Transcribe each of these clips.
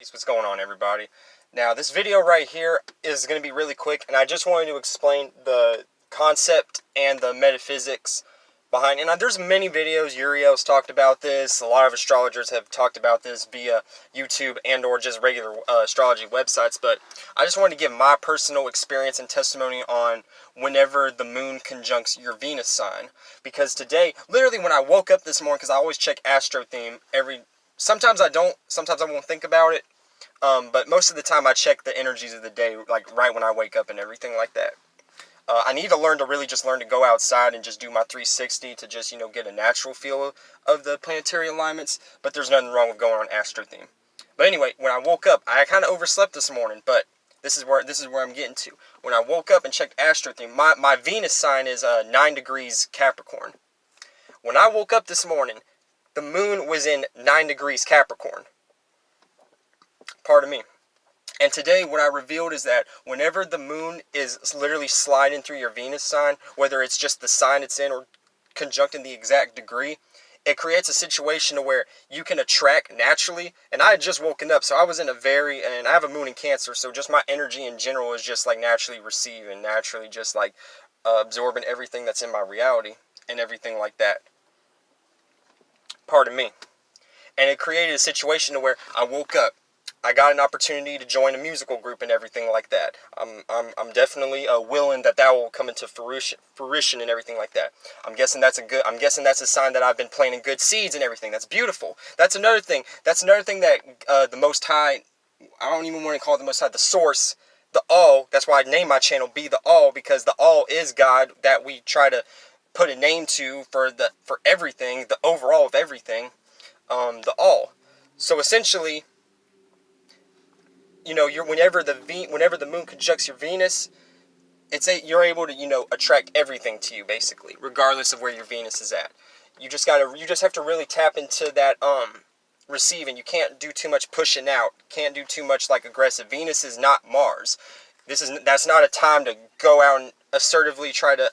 Peace. What's going on, everybody? Now, this video right here is going to be really quick, and I just wanted to explain the concept and the metaphysics behind it. And there's many videos. Uriel's talked about this. A lot of astrologers have talked about this via YouTube and or just regular astrology websites. But I just wanted to give my personal experience and testimony on whenever the moon conjuncts your Venus sign. Because today, literally when I woke up this morning, because I always check Astro Theme sometimes I don't, sometimes I won't think about it. But most of the time I check the energies of the day, like right when I wake up and everything like that. I need to learn to go outside and just do my 360 to just, get a natural feel of the planetary alignments. But there's nothing wrong with going on Astro Theme. But anyway, when I woke up, I kind of overslept this morning, but this is where I'm getting to. When I woke up and checked Astro Theme, my Venus sign is 9 degrees Capricorn. When I woke up this morning, the moon was in 9 degrees Capricorn. Pardon me. And today what I revealed is that whenever the moon is literally sliding through your Venus sign, whether it's just the sign it's in or conjuncting the exact degree, it creates a situation where you can attract naturally. And I had just woken up, so I was in and I have a moon in Cancer, so just my energy in general is just like naturally receiving, naturally just like absorbing everything that's in my reality and everything like that. Pardon me. And it created a situation where I woke up. I got an opportunity to join a musical group and everything like that. I'm definitely willing that will come into fruition and everything like that. I'm guessing that's a sign that I've been planting good seeds and everything. That's beautiful. That's another thing. That the Most High, I don't even want to call it the Most High, the Source, the All. That's why I named my channel Be the All, because the All is God that we try to put a name to for everything, the overall of everything, the All. So essentially, whenever the moon conjuncts your Venus, you're able to attract everything to you basically, regardless of where your Venus is at. You just have to really tap into that receiving. You can't do too much pushing out. Can't do too much like aggressive. Venus is not Mars. That's not a time to go out and assertively try to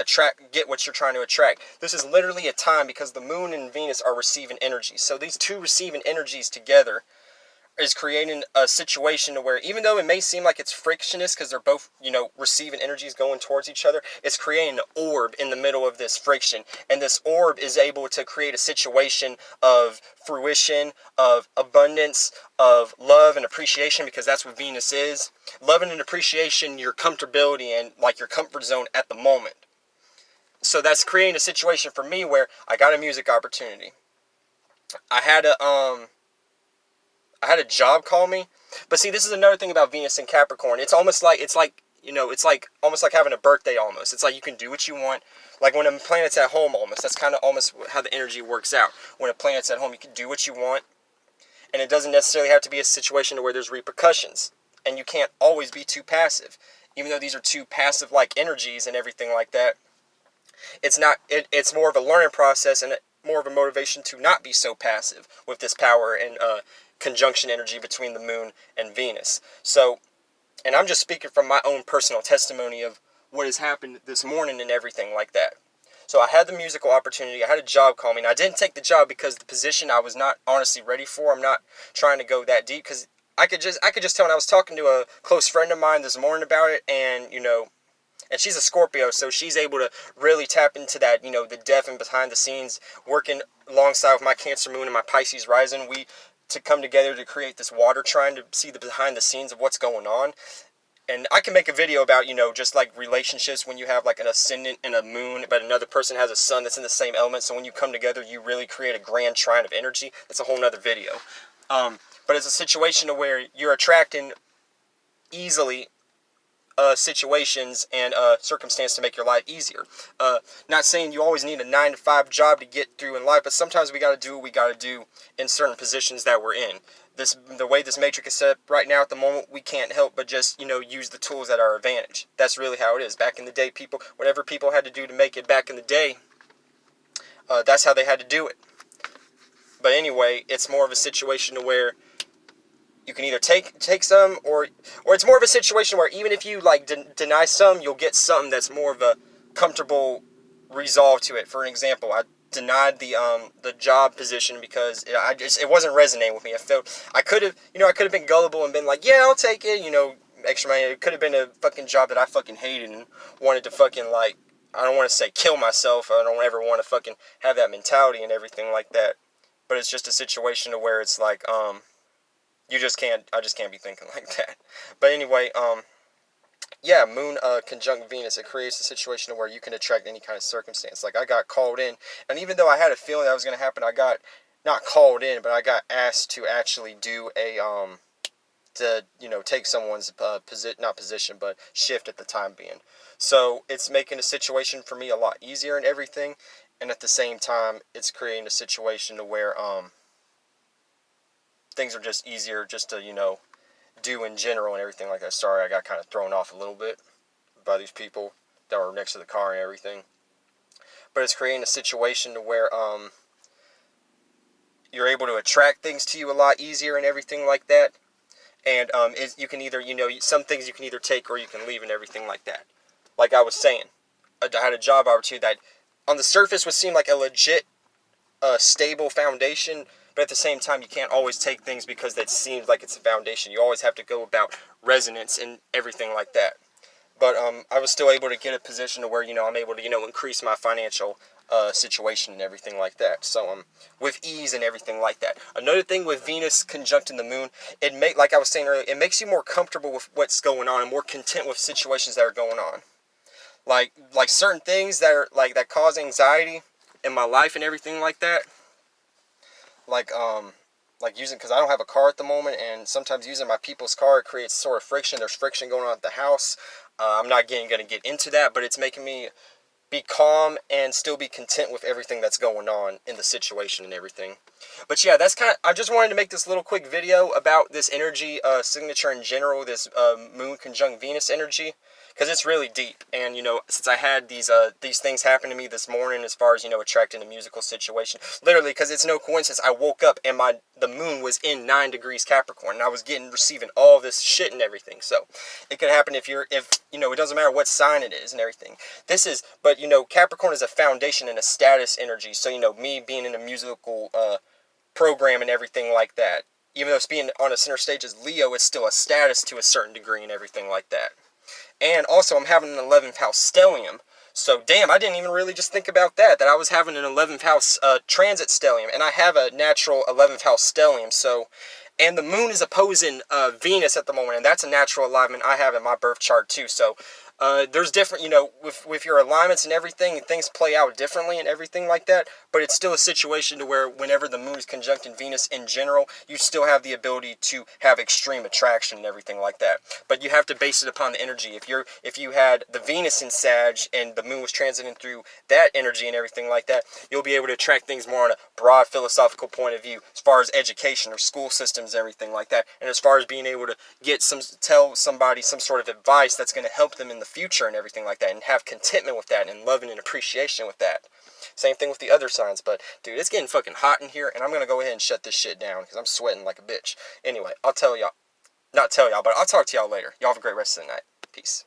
get what you're trying to attract. This is literally a time because the moon and Venus are receiving energy. So these two receiving energies together is creating a situation where, even though it may seem like it's frictionless because they're both, receiving energies going towards each other, it's creating an orb in the middle of this friction. And this orb is able to create a situation of fruition, of abundance, of love and appreciation, because that's what Venus is. Love and appreciation, your comfortability and like your comfort zone at the moment. So that's creating a situation for me where I got a music opportunity. I had a job call me. But see, this is another thing about Venus and Capricorn. It's almost like almost like having a birthday almost. It's like you can do what you want. Like when a planet's at home almost. That's kind of almost how the energy works out. When a planet's at home, you can do what you want. And it doesn't necessarily have to be a situation where there's repercussions. And you can't always be too passive. Even though these are two passive-like energies and everything like that. It's not. It's more of a learning process and more of a motivation to not be so passive with this power and conjunction energy between the moon and Venus. So, and I'm just speaking from my own personal testimony of what has happened this morning and everything like that. So I had the musical opportunity. I had a job call me, and I didn't take the job because the position I was not honestly ready for. I'm not trying to go that deep because I could just tell. And I was talking to a close friend of mine this morning about it, and and she's a Scorpio, so she's able to really tap into that, the depth and behind the scenes, working alongside with my Cancer moon and my Pisces rising. To come together to create this water, trying to see the behind the scenes of what's going on. And I can make a video about, just like relationships when you have like an ascendant and a moon, but another person has a sun that's in the same element. So when you come together, you really create a grand trine of energy. That's a whole nother video. But it's a situation where you're attracting easily situations and circumstance to make your life easier. Not saying you always need a 9-to-5 job to get through in life, but sometimes we got to do what we got to do in certain positions that we're in. The way this matrix is set up right now at the moment, we can't help but just, use the tools at our advantage. That's really how it is. Back in the day, whatever people had to do to make it back in the day, that's how they had to do it. But anyway, it's more of a situation where you can either take some, or it's more of a situation where even if you deny some, you'll get something that's more of a comfortable resolve to it. For an example, denied the job position because it wasn't resonating with me. I felt I could have been gullible and been like, yeah, I'll take it, extra money. It could have been a fucking job that I fucking hated and wanted to fucking, like, I don't want to say kill myself. I don't ever want to fucking have that mentality and everything like that. But it's just a situation to where it's like, I just can't be thinking like that. But anyway, yeah, Moon conjunct Venus, it creates a situation where you can attract any kind of circumstance. Like, I got called in, and even though I had a feeling that was going to happen, I got, not called in, but I got asked to actually do a, take someone's, not position, but shift at the time being. So, it's making a situation for me a lot easier and everything, and at the same time, it's creating a situation to where, things are just easier just to, do in general and everything like that. Sorry, I got kind of thrown off a little bit by these people that were next to the car and everything. But it's creating a situation to where you're able to attract things to you a lot easier and everything like that. And you can either, some things you can either take or you can leave and everything like that. Like I was saying, I had a job opportunity that on the surface would seem like a legit, stable foundation. But at the same time, you can't always take things because that seems like it's a foundation. You always have to go about resonance and everything like that. But I was still able to get a position to where, I'm able to, increase my financial situation and everything like that. So with ease and everything like that. Another thing with Venus conjuncting the moon, like I was saying earlier, it makes you more comfortable with what's going on and more content with situations that are going on. Like certain things that are that cause anxiety in my life and everything like that. Like using, because I don't have a car at the moment, and sometimes using my people's car, it creates sort of friction. There's friction going on at the house. I'm not going to get into that, but it's making me be calm and still be content with everything that's going on in the situation and everything. But yeah, I just wanted to make this little quick video about this energy signature in general, this moon conjunct Venus energy. Because it's really deep, and since I had these things happen to me this morning, as far as attracting a musical situation, literally, because it's no coincidence, I woke up and the moon was in 9 degrees Capricorn, and I was receiving all this shit and everything. So it could happen if it doesn't matter what sign it is and everything. But Capricorn is a foundation and a status energy. So me being in a musical program and everything like that, even though it's being on a center stage as Leo, it's still a status to a certain degree and everything like that. And also, I'm having an 11th house stellium. So, damn, I didn't even really just think about that I was having an 11th house transit stellium. And I have a natural 11th house stellium. So, and the moon is opposing Venus at the moment. And that's a natural alignment I have in my birth chart, too. So, there's different, with your alignments and everything, things play out differently and everything like that. But it's still a situation to where whenever the moon is conjuncting Venus in general, you still have the ability to have extreme attraction and everything like that. But you have to base it upon the energy. If you had the Venus in Sag and the moon was transiting through that energy and everything like that, you'll be able to attract things more on a broad philosophical point of view, as far as education or school systems and everything like that. And as far as being able to tell somebody some sort of advice that's going to help them in the future and everything like that, and have contentment with that and loving and appreciation with that. Same thing with the other signs. But dude, it's getting fucking hot in here, and I'm gonna go ahead and shut this shit down because I'm sweating like a bitch. Anyway, I'll talk to y'all later. Y'all have a great rest of the night. Peace.